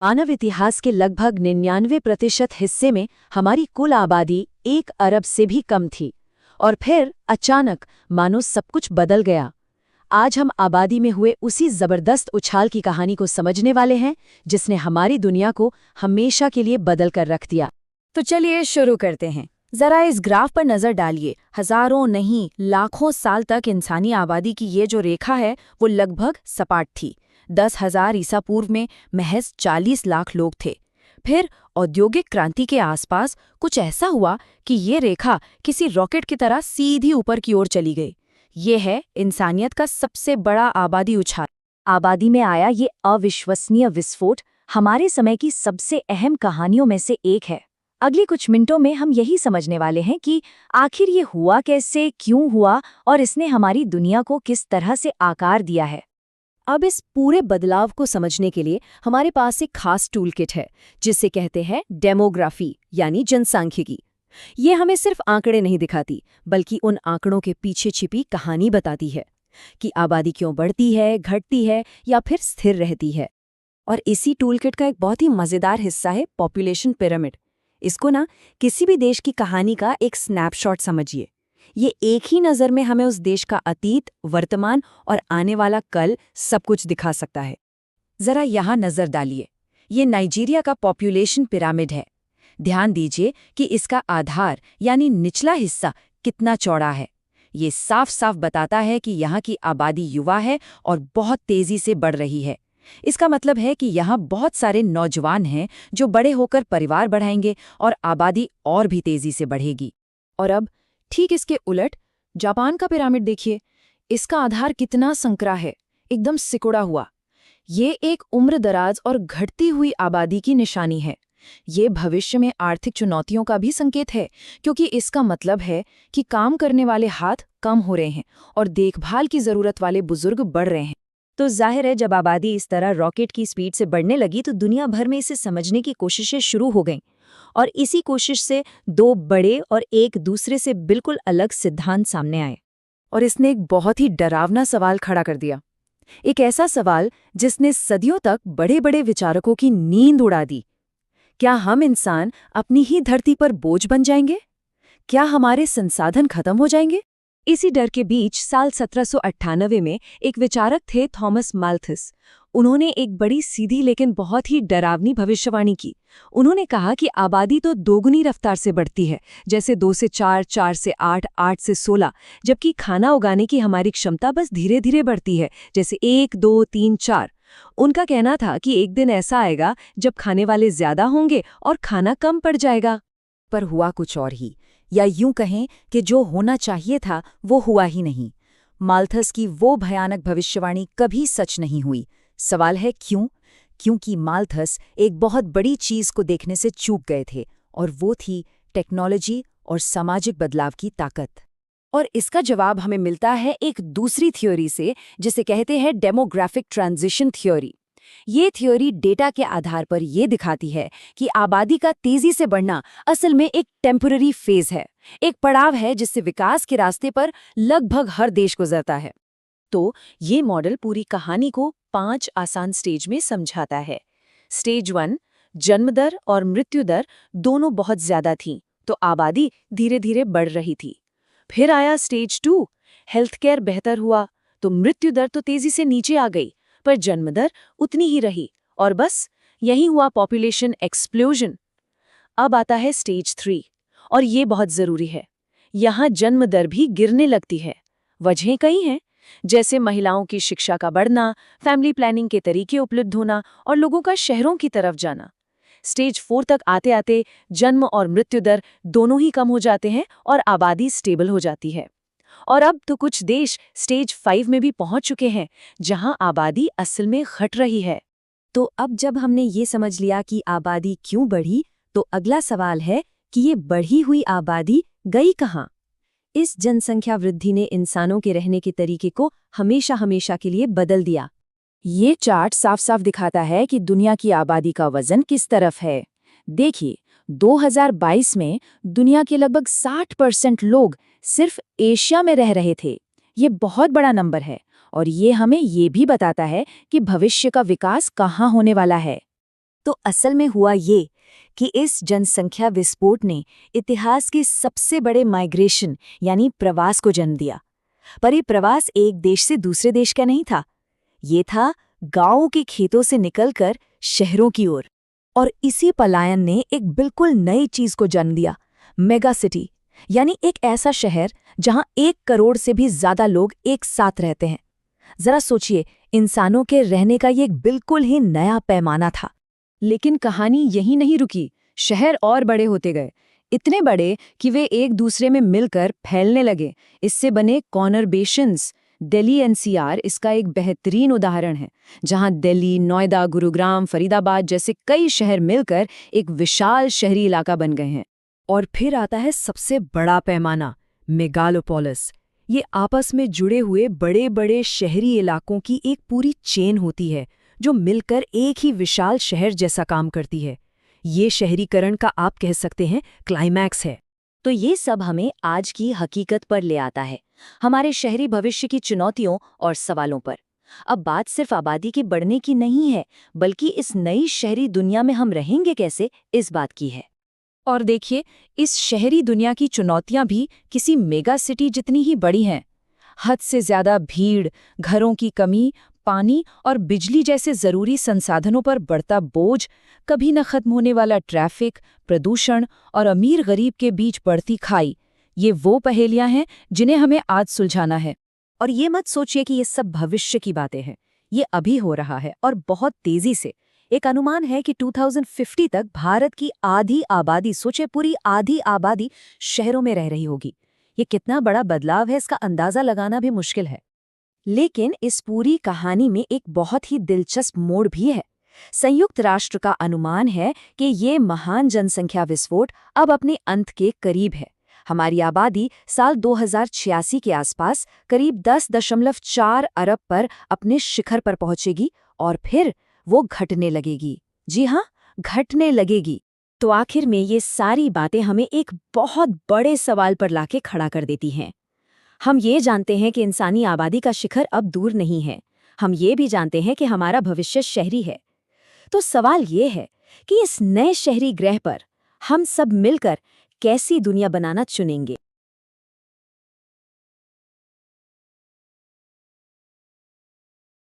मानव इतिहास के लगभग 99% हिस्से में हमारी कुल आबादी 1 अरब से भी कम थी और फिर अचानक मानो सब कुछ बदल गया। आज हम आबादी में हुए उसी जबरदस्त उछाल की कहानी को समझने वाले हैं जिसने हमारी दुनिया को हमेशा के लिए बदल कर रख दिया। तो चलिए शुरू करते हैं। जरा इस ग्राफ पर नजर डालिए। हजारों नहीं लाखों साल तक इंसानी आबादी की ये जो रेखा है वो लगभग सपाट थी। 10,000 ईसा पूर्व में महज 40 लाख लोग थे। फिर औद्योगिक क्रांति के आसपास कुछ ऐसा हुआ कि ये रेखा किसी रॉकेट की तरह सीधी ऊपर की ओर चली गई। ये है इंसानियत का सबसे बड़ा आबादी उछाल। आबादी में आया ये अविश्वसनीय विस्फोट हमारे समय की सबसे अहम कहानियों में से एक है। अगले कुछ मिनटों में हम यही समझने वाले हैं कि आखिर ये हुआ कैसे, क्यों हुआ और इसने हमारी दुनिया को किस तरह से आकार दिया है। अब इस पूरे बदलाव को समझने के लिए हमारे पास एक खास टूल किट है जिसे कहते हैं डेमोग्राफी यानी जनसांख्यिकी। ये हमें सिर्फ आंकड़े नहीं दिखाती बल्कि उन आंकड़ों के पीछे छिपी कहानी बताती है कि आबादी क्यों बढ़ती है, घटती है या फिर स्थिर रहती है। और इसी टूल किट का एक बहुत ही मज़ेदार हिस्सा है पॉपुलेशन पिरामिड। इसको ना किसी भी देश की कहानी का एक स्नैपशॉट समझिए। ये एक ही नज़र में हमें उस देश का अतीत, वर्तमान और आने वाला कल सब कुछ दिखा सकता है। जरा यहाँ नजर डालिए। ये नाइजीरिया का पॉपुलेशन पिरामिड है। ध्यान दीजिए कि इसका आधार यानी निचला हिस्सा कितना चौड़ा है। ये साफ साफ बताता है कि यहाँ की आबादी युवा है और बहुत तेजी से बढ़ रही है। इसका मतलब है कि यहाँ बहुत सारे नौजवान हैं जो बड़े होकर परिवार बढ़ाएंगे और आबादी और भी तेजी से बढ़ेगी। और अब ठीक इसके उलट जापान का पिरामिड देखिए। इसका आधार कितना संकरा है, एकदम सिकुड़ा हुआ। ये एक उम्रदराज और घटती हुई आबादी की निशानी है। ये भविष्य में आर्थिक चुनौतियों का भी संकेत है क्योंकि इसका मतलब है कि काम करने वाले हाथ कम हो रहे हैं और देखभाल की जरूरत वाले बुजुर्ग बढ़ रहे हैं। तो जाहिर है जब आबादी इस तरह रॉकेट की स्पीड से बढ़ने लगी तो दुनिया भर में इसे समझने की कोशिशें शुरू हो गईं। और इसी कोशिश से 2 बड़े और एक दूसरे से बिल्कुल अलग सिद्धांत सामने आए। और इसने एक बहुत ही डरावना सवाल खड़ा कर दिया। एक ऐसा सवाल जिसने सदियों तक बड़े बड़े विचारकों की नींद उड़ा दी। क्या हम इंसान अपनी ही धरती पर बोझ बन जाएंगे? क्या हमारे संसाधन खत्म हो जाएंगे? इसी डर के बीच साल 1798 में एक विचारक थे थॉमस माल्थस। उन्होंने एक बड़ी सीधी लेकिन बहुत ही डरावनी भविष्यवाणी की। उन्होंने कहा कि आबादी तो दोगुनी रफ्तार से बढ़ती है, जैसे 2 से 4, 4 से 8, 8 से 16, जबकि खाना उगाने की हमारी क्षमता बस धीरे धीरे बढ़ती है, जैसे 1, 2, 3, 4। उनका कहना था कि एक दिन ऐसा आएगा जब खाने वाले ज्यादा होंगे और खाना कम पड़ जाएगा। पर हुआ कुछ और ही, या यूं कहें कि जो होना चाहिए था वो हुआ ही नहीं। माल्थस की वो भयानक भविष्यवाणी कभी सच नहीं हुई। सवाल है क्यों? क्योंकि माल्थस एक बहुत बड़ी चीज को देखने से चूक गए थे और वो थी टेक्नोलॉजी और सामाजिक बदलाव की ताकत। और इसका जवाब हमें मिलता है एक दूसरी थ्योरी से जिसे कहते हैं डेमोग्राफिक ट्रांजिशन थ्योरी। ये थ्योरी डेटा के आधार पर यह दिखाती है कि आबादी का तेजी से बढ़ना असल में एक टेम्पररी फेज है, एक पड़ाव है जिससे विकास के रास्ते पर लगभग हर देश गुजरता है। तो ये मॉडल पूरी कहानी को 5 आसान स्टेज में समझाता है। स्टेज 1, जन्म दर और मृत्यु दर दोनों बहुत ज्यादा थीं, तो आबादी धीरे धीरे बढ़ रही थी। फिर आया स्टेज 2, हेल्थ केयर बेहतर हुआ, तो मृत्यु दर तो तेजी से नीचे आ गई, पर जन्म दर उतनी ही रही और बस यही हुआ पॉपुलेशन एक्सप्लोजन। अब आता है स्टेज 3 और ये बहुत जरूरी है। यहाँ जन्म दर भी गिरने लगती है। वजहें कई हैं, जैसे महिलाओं की शिक्षा का बढ़ना, फैमिली प्लानिंग के तरीके उपलब्ध होना और लोगों का शहरों की तरफ जाना। स्टेज 4 तक आते आते जन्म और मृत्यु दर दोनों ही कम हो जाते हैं और आबादी स्टेबल हो जाती है। और अब तो कुछ देश स्टेज 5 में भी पहुंच चुके हैं जहां आबादी असल में घट रही है। तो अब जब हमने ये समझ लिया कि आबादी क्यों बढ़ी, तो अगला सवाल है कि ये बढ़ी हुई आबादी गई कहाँ? इस जनसंख्या वृद्धि ने इंसानों के रहने के तरीके को हमेशा हमेशा के लिए बदल दिया। ये चार्ट साफ साफ दिखाता है कि दुनिया की आबादी का वजन किस तरफ है। देखिए, 2022 में दुनिया के लगभग 60% लोग सिर्फ एशिया में रह रहे थे। ये बहुत बड़ा नंबर है और ये हमें ये भी बताता है कि भविष्य का विकास कहाँ होने वाला है। तो असल में हुआ ये कि इस जनसंख्या विस्फोट ने इतिहास के सबसे बड़े माइग्रेशन यानी प्रवास को जन्म दिया। पर ये प्रवास एक देश से दूसरे देश का नहीं था, ये था गांवों के खेतों से निकलकर शहरों की ओर। और इसी पलायन ने एक बिल्कुल नई चीज को जन्म दिया, मेगा सिटी, यानी एक ऐसा शहर जहां 1 करोड़ से भी ज्यादा लोग एक साथ रहते हैं। जरा सोचिए, इंसानों के रहने का ये एक बिल्कुल ही नया पैमाना था। लेकिन कहानी यहीं नहीं रुकी, शहर और बड़े होते गए, इतने बड़े कि वे एक दूसरे में मिलकर फैलने लगे। इससे बने कॉनरबेशंस। दिल्ली एनसीआर इसका एक बेहतरीन उदाहरण है, जहां दिल्ली, नोएडा, गुरुग्राम, फरीदाबाद जैसे कई शहर मिलकर एक विशाल शहरी इलाका बन गए हैं। और फिर आता है सबसे बड़ा पैमाना, मेगालोपोलिस। ये आपस में जुड़े हुए बड़े बड़े शहरी इलाकों की एक पूरी चेन होती है जो मिलकर एक ही विशाल शहर जैसा काम करती है। ये शहरीकरण का आप कह सकते हैं क्लाइमैक्स है। तो ये सब हमें आज की हकीकत पर ले आता है, हमारे शहरी भविष्य की चुनौतियों और सवालों पर। अब बात सिर्फ आबादी के बढ़ने की नहीं है, बल्कि इस नई शहरी दुनिया में हम रहेंगे कैसे, इस बात की है। और देखिए, इस शहरी दुनिया की चुनौतियां भी किसी मेगा सिटी जितनी ही बड़ी हैं। हद से ज्यादा भीड़, घरों की कमी, पानी और बिजली जैसे जरूरी संसाधनों पर बढ़ता बोझ, कभी न खत्म होने वाला ट्रैफिक, प्रदूषण और अमीर गरीब के बीच बढ़ती खाई, ये वो पहेलियां हैं जिन्हें हमें आज सुलझाना है। और ये मत सोचिए कि ये सब भविष्य की बातें हैं, ये अभी हो रहा है और बहुत तेजी से। एक अनुमान है कि 2050 तक भारत की आधी आबादी, सोचे पूरी आधी आबादी, शहरों में रह रही होगी। ये कितना बड़ा बदलाव है, इसका अंदाजा लगाना भी मुश्किल है। लेकिन इस पूरी कहानी में एक बहुत ही दिलचस्प मोड़ भी है। संयुक्त राष्ट्र का अनुमान है कि ये महान जनसंख्या विस्फोट अब अपने अंत के करीब है। हमारी आबादी साल 2086 के आसपास करीब 10.4 अरब पर अपने शिखर पर पहुंचेगी और फिर वो घटने लगेगी। जी हाँ, घटने लगेगी। तो आखिर में ये सारी बातें हमें एक बहुत बड़े सवाल पर लाके खड़ा कर देती हैं। हम ये जानते हैं कि इंसानी आबादी का शिखर अब दूर नहीं है। हम ये भी जानते हैं कि हमारा भविष्य शहरी है। तो सवाल ये है कि इस नए शहरी ग्रह पर हम सब मिलकर कैसी दुनिया बनाना चुनेंगे।